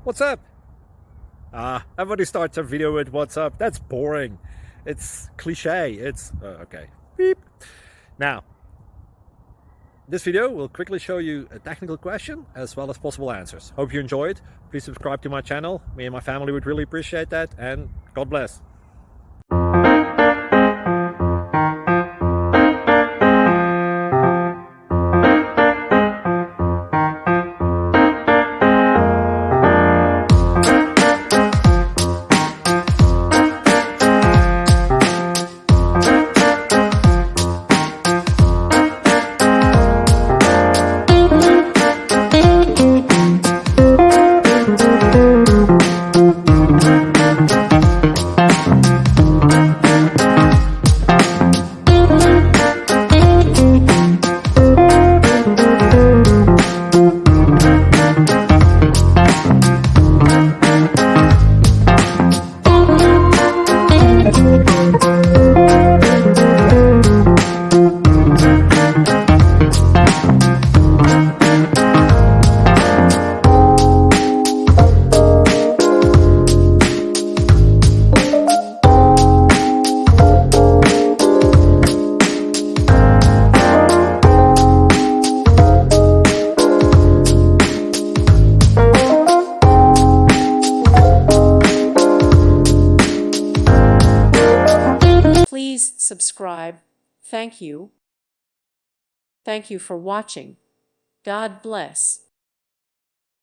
What's up? Everybody starts a video with what's up. That's boring. It's cliche. It's okay. Beep. Now, this video will quickly show you a technical question as well as possible answers. Hope you enjoyed. Please subscribe to my channel. Me and my family would really appreciate that, and God bless. Please subscribe. Thank you. Thank you for watching. God bless.